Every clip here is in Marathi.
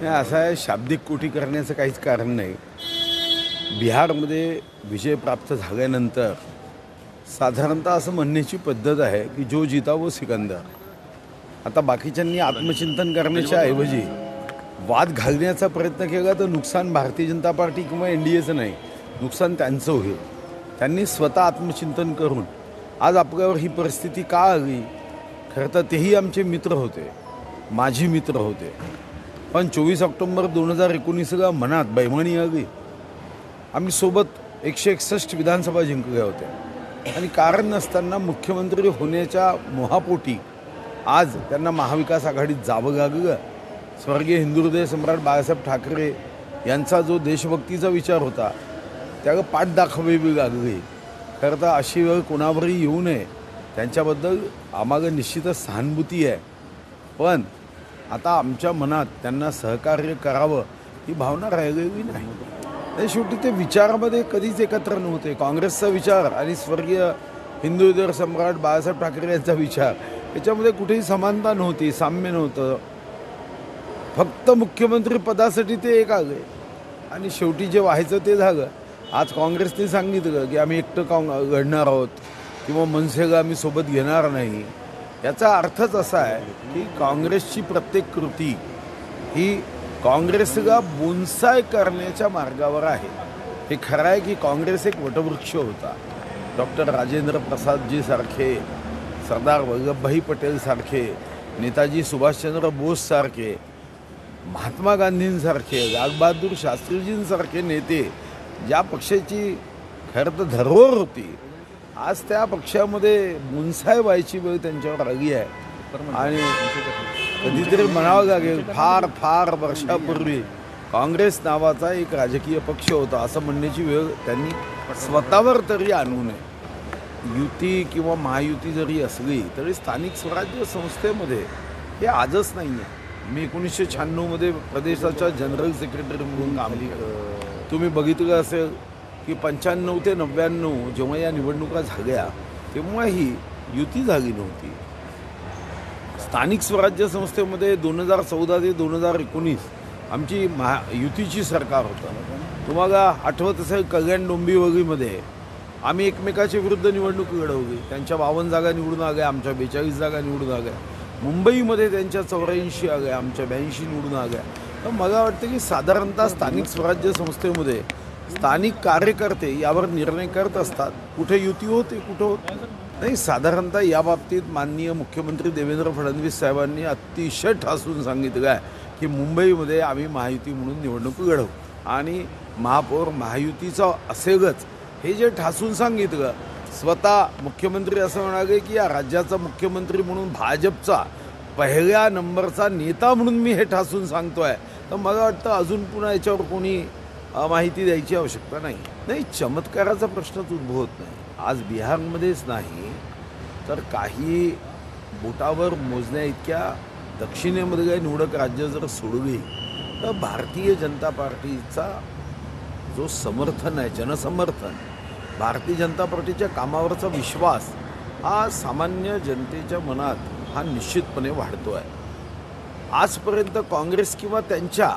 नाही, असं आहे, शाब्दिक कोटी करण्याचं काहीच कारण नाही. बिहारमध्ये विजय प्राप्त झाल्यानंतर साधारणतः असं म्हणण्याची पद्धत आहे की जो जीता वो सिकंदर. आता बाकीच्यांनी आत्मचिंतन करण्याच्या ऐवजी वाद घालण्याचा प्रयत्न केला तर नुकसान भारतीय जनता पार्टी किंवा NDAचं नाही, नुकसान त्यांचं होईल. त्यांनी स्वतः आत्मचिंतन करून आज आपल्यावर ही परिस्थिती का आली. खरं तर तेही आमचे मित्र होते, माझी मित्र होते, पण 24 ऑक्टोबर 2019ला मनात बैमानी आली. आम्ही सोबत 161 विधानसभा जिंकल्या होत्या आणि कारण नसताना मुख्यमंत्री होण्याच्या मोहापोटी आज त्यांना महाविकास आघाडीत जावं लागलं. स्वर्गीय हिंदुहृदय सम्राट बाळासाहेब ठाकरे यांचा जो देशभक्तीचा विचार होता त्याला पाठ दाखवावी लागली. खरं तर अशी वेळ कोणावरही येऊ नये, त्यांच्याबद्दल आम्हाला निश्चितच सहानुभूती आहे. पण आता आमच्या मनात त्यांना सहकार्य करावं ही भावना राहिलेली नाही. शेवटी ते विचारामध्ये कधीच एकत्र नव्हते. काँग्रेसचा विचार आणि स्वर्गीय हिंदुहृदय सम्राट बाळासाहेब ठाकरे यांचा विचार याच्यामध्ये कुठेही समानता नव्हती, साम्य नव्हतं. फक्त मुख्यमंत्री पदासाठी ते एक आले आणि शेवटी जे व्हायचं ते झालं. आज काँग्रेसने सांगितलं की आम्ही एकटं लढणार आहोत किंवा मनसेला आम्ही सोबत घेणार नाही. याचा अर्थच असा आहे की काँग्रेसची प्रत्येक कृती ही काँग्रेसला बोनसाय करण्याच्या मार्गावर आहे. हे खरं आहे की काँग्रेस एक वटवृक्ष होता. डॉक्टर राजेंद्र प्रसादजी सारखे, सरदार वल्लभभाई पटेल सारखे, नेताजी सुभाषचंद्र बोस सारखे, महात्मा गांधींसारखे, लालबहादूर शास्त्रीजींसारखे नेते ज्या पक्षाची खरं तर धरोहर होती, आज त्या पक्षामध्ये मुनसाय व्हायची वेळ त्यांच्यावर आली आहे. आणि कधीतरी म्हणावं लागेल, फार फार वर्षापूर्वी काँग्रेस नावाचा एक राजकीय पक्ष होता असं म्हणण्याची वेळ त्यांनी स्वतःवर तरी आणू नये. युती किंवा महायुती जरी असली तरी स्थानिक स्वराज्य संस्थेमध्ये हे आजच नाही आहे. मी 1996मध्ये प्रदेशाच्या जनरल सेक्रेटरी म्हणून काम केलं. तुम्ही बघितलं असेल की 95 ते 99 जेव्हा या निवडणुका झाल्या तेव्हाही युती झाली नव्हती. स्थानिक स्वराज्य संस्थेमध्ये 2014 ते 2019 आमची युतीची सरकार होतं. तुम्हाला आठवत असेल कल्याण डोंबिवलीमध्ये आम्ही एकमेकाच्या विरुद्ध निवडणूक लढवली. त्यांच्या 52 जागा निवडून आल्या, आमच्या 42 जागा निवडून आल्या. मुंबईमध्ये त्यांच्या 84 आल्या, आमच्या 82 निवडून आल्या. तर मला वाटतं की साधारणतः स्थानिक स्वराज्य संस्थेमध्ये स्थानिक कार्यकर्ते यावर निर्णय करत असतात. कुठे युती होते, कुठं होत नाही. साधारणतः या बाबतीत माननीय मुख्यमंत्री देवेंद्र फडणवीस साहेबांनी अतिशय ठासून सांगितलं आहे की मुंबईमध्ये आम्ही महायुती म्हणून निवडणूक लढवू आणि महापौर महायुतीचा असेलच हे जे ठासून सांगितलं. स्वतः मुख्यमंत्री असं म्हणाले की या राज्याचा मुख्यमंत्री म्हणून भाजपचा पहिल्या नंबरचा नेता म्हणून मी हे ठासून सांगतो आहे. तर मला वाटतं अजून पुन्हा याच्यावर कोणी माहिती द्यायची आवश्यकता नाही. चमत्काराचा प्रश्नच उद्भवत नाही. आज बिहारमध्येच नाही तर काही बोटावर मोजण्या इतक्या दक्षिणेमध्ये निवडक राज्य जर सोडली तर भारतीय जनता पार्टीचा जो समर्थन आहे, जनसमर्थन, भारतीय जनता पार्टीच्या कामावरचा विश्वास हा सामान्य जनतेच्या मनात हा निश्चितपणे वाढतो आहे. आजपर्यंत काँग्रेस किंवा त्यांच्या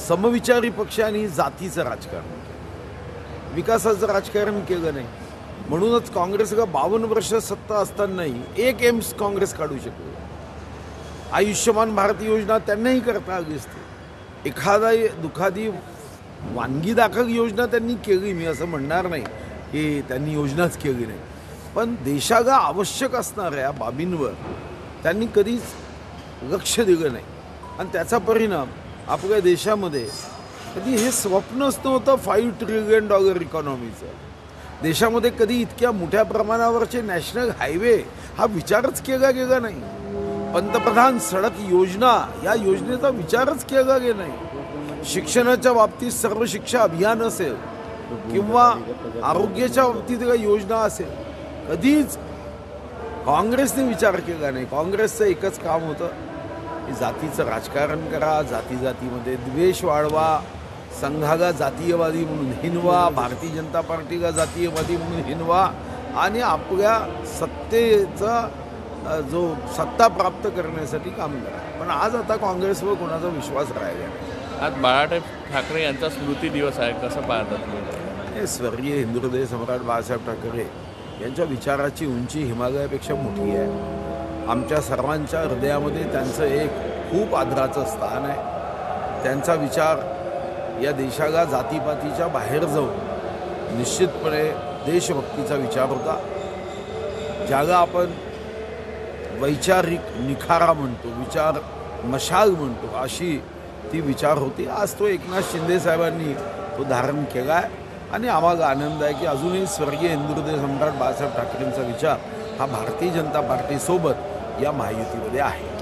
समविचारी पक्षांनी जातीचं राजकारण केलं, विकासाचं राजकारण केलं नाही. म्हणूनच काँग्रेसला 52 वर्ष सत्ता असतानाही एक एम्स काँग्रेस काढू शकली. आयुष्यमान भारत योजना त्यांनाही करता आली असते. दुखादी वानगी दाखल योजना त्यांनी केली, मी असं म्हणणार नाही की त्यांनी योजनाच केली नाही. पण देशाला आवश्यक असणाऱ्या बाबींवर त्यांनी कधीच लक्ष दिलं नाही आणि त्याचा परिणाम आपल्या देशामध्ये कधी हे स्वप्नच नव्हतं $5 ट्रिलियन इकॉनॉमीचं. देशामध्ये कधी इतक्या मोठ्या प्रमाणावरचे नॅशनल हायवे हा विचारच केला गेला नाही. पंतप्रधान सडक योजना या योजनेचा विचारच केला गेला नाही. शिक्षणाच्या बाबतीत सर्व शिक्षा अभियान असेल किंवा आरोग्याच्या बाबतीत योजना असेल, कधीच काँग्रेसने विचार केला नाही. काँग्रेसचं एकच काम होतं की जातीचं राजकारण करा, जातीमध्ये द्वेष वाढवा, संघाला जातीयवादी म्हणून हिनवा, भारतीय जनता पार्टीला जातीयवादी म्हणून हिनवा आणि आपल्या सत्तेचा जो सत्ता प्राप्त करण्यासाठी काम करा. पण आज आता काँग्रेसवर कोणाचा विश्वास राहिला नाही. आज बाळासाहेब ठाकरे यांचा स्मृती दिवस आहे, कसं पाहतात तुम्ही? हे स्वर्गीय हिंदुहृदय सम्राट बाळासाहेब ठाकरे यांच्या विचाराची उंची हिमालयापेक्षा मोठी आहे. आमच्या सर्वांच्या हृदयामध्ये त्यांचं एक खूप आदराचं स्थान आहे. त्यांचा विचार या देशाला जातीपातीच्या बाहेर जाऊन निश्चितपणे देशभक्तीचा विचार होता. ज्याला आपण वैचारिक निखारा म्हणतो, विचार मशाल म्हणतो, अशी ती विचार होती. आज तो एकनाथ शिंदे साहेबांनी तो धारण केला आहे आणि आम्हाला आनंद आहे की अजूनही स्वर्गीय हिंदुहृदय सम्राट बाळासाहेब ठाकरेंचा विचार हा भारतीय जनता पार्टीसोबत या महायुतीमध्ये आहे.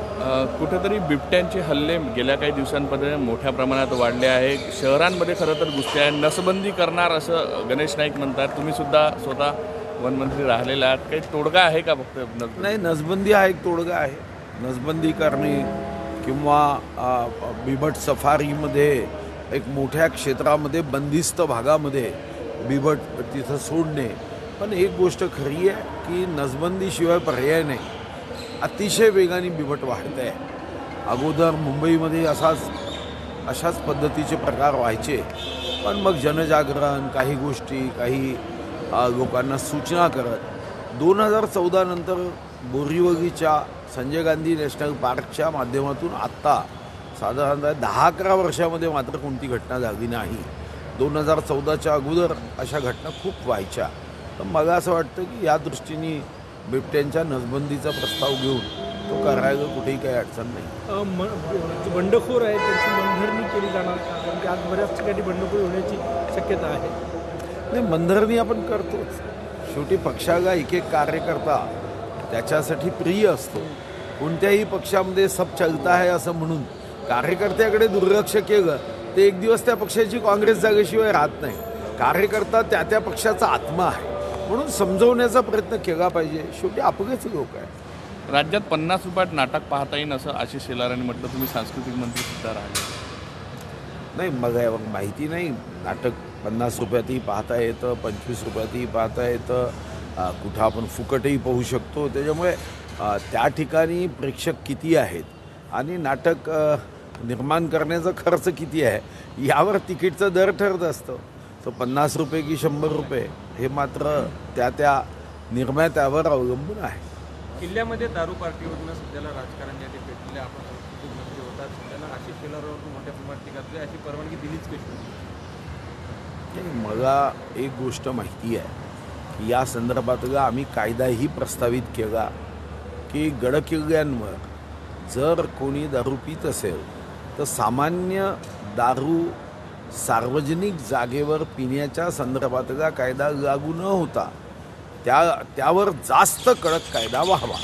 कुठेतरी बिबट्यांचे हल्ले गेल्या काही दिवसांमध्ये मोठ्या प्रमाणात वाढले आहे. शहरांमध्ये खरं तर घुसते आहे. नसबंदी करणार असं गणेश नाईक म्हणतात. तुम्ही सुद्धा स्वतः वनमंत्री राहिलेला आहात. काही तोडगा आहे का? फक्त नाही, नसबंदी हा एक तोडगा आहे. नसबंदी करणे किंवा बिबट सफारीमध्ये एक मोठ्या क्षेत्रामध्ये बंदिस्त भागामध्ये बिबट तिथं सोडणे. पण एक गोष्ट खरी आहे की नसबंदीशिवाय पर्याय नाही. अतिशय वेगाने बिबट वाढत आहे. अगोदर मुंबईमध्ये अशाच पद्धतीचे प्रकार व्हायचे, पण मग जनजागरण, काही गोष्टी, काही लोकांना सूचना करत 2014 नंतर बोरीवलीच्या संजय गांधी नॅशनल पार्कच्या माध्यमातून आत्ता साधारणतः 10-11 वर्षामध्ये मात्र कोणती घटना झाली नाही. 2014च्या अगोदर अशा घटना खूप व्हायच्या. तर मला असं वाटतं की या दृष्टीने बिबट्यांच्या नसबंदीचा प्रस्ताव घेऊन तो करायला कुठेही काही अडचण नाही. बंडखोर आहे त्यांची मनधरणी केली जाणार का? कारण की आज बऱ्याच ठिकाणी बंडखोर होण्याची शक्यता आहे. नाही, मनधरणी आपण करतोच. शेवटी पक्षाला एक एक कार्यकर्ता त्याच्यासाठी प्रिय असतो. कोणत्याही पक्षामध्ये सब चलता है असं म्हणून कार्यकर्त्याकडे दुर्लक्ष केलं ते एक दिवस त्या पक्षाची काँग्रेस जागेशिवाय राहत नाही. कार्यकर्ता त्या पक्षाचा आत्मा आहे, म्हणून समजवण्याचा प्रयत्न केला पाहिजे. शेवटी आपलेच लोक आहे. राज्यात 50 रुपयात नाटक पाहता येईल असं आशिष शेलारांनी म्हटलं. तुम्ही सांस्कृतिक मंत्री सुद्धा राहिले. नाही, मला माहिती नाही. नाटक 50 रुपयातही पाहता येतं, 25 रुपयातही पाहता येतं, कुठं आपण फुकटही पाहू शकतो. त्याच्यामुळे त्या ठिकाणी प्रेक्षक किती आहेत आणि नाटक निर्माण करण्याचा खर्च किती आहे यावर तिकीटचं दर ठरत असतं. तर 50 रुपये की 100 रुपये हे मात्र त्या निर्मात्यावर अवलंबून आहे. किल्ल्यामध्ये दारू पार्टीवरून सध्याला राजकारण जे पेटलेले आपण सांस्कृतिक मंत्री होतात, सध्याला आशिष शेलारवर मोठ्या प्रमाणात टीका करते. अशी परवानगी दिलीच कशी? मला एक गोष्ट माहिती आहे की या संदर्भातला आम्ही कायदाही प्रस्तावित केला की गडकिल्ल्यांवर जर कोणी दारू पित असेल तर सामान्य दारू सार्वजनिक जागेवर पिण्याच्या संदर्भातला कायदा लागू न होता त्यावर जास्त कडक कायदा व्हावा.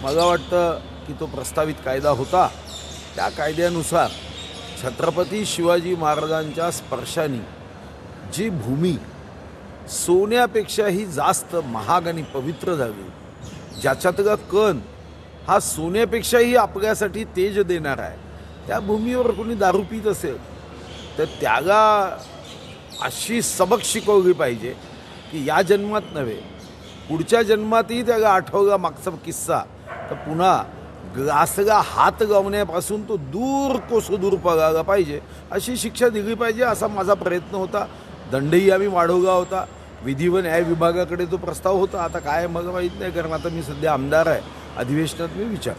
मला वाटतं की तो प्रस्तावित कायदा होता. त्या कायद्यानुसार छत्रपती शिवाजी महाराजांच्या स्पर्शाने जी भूमी सोन्यापेक्षाही जास्त महाग आणि पवित्र झाली, ज्याच्यातला कण हा सोन्यापेक्षाही आपल्यासाठी तेज देणार आहे, त्या भूमीवर कोणी दारू पित असेल तर त्याला अशी सबक शिकवली पाहिजे की या जन्मात नव्हे, पुढच्या जन्मातही त्याला आठवला मागचा किस्सा, तर पुन्हा ग्लासला हात लावण्यापासून तो दूर पळायला पाहिजे, अशी शिक्षा दिली पाहिजे. असा माझा प्रयत्न होता. दंडही आम्ही वाढवला होता. विधी व न्याय विभागाकडे तो प्रस्ताव होता. आता काय मला माहीत नाही, कारण आता मी सध्या आमदार आहे. अधिवेशनात मी विचार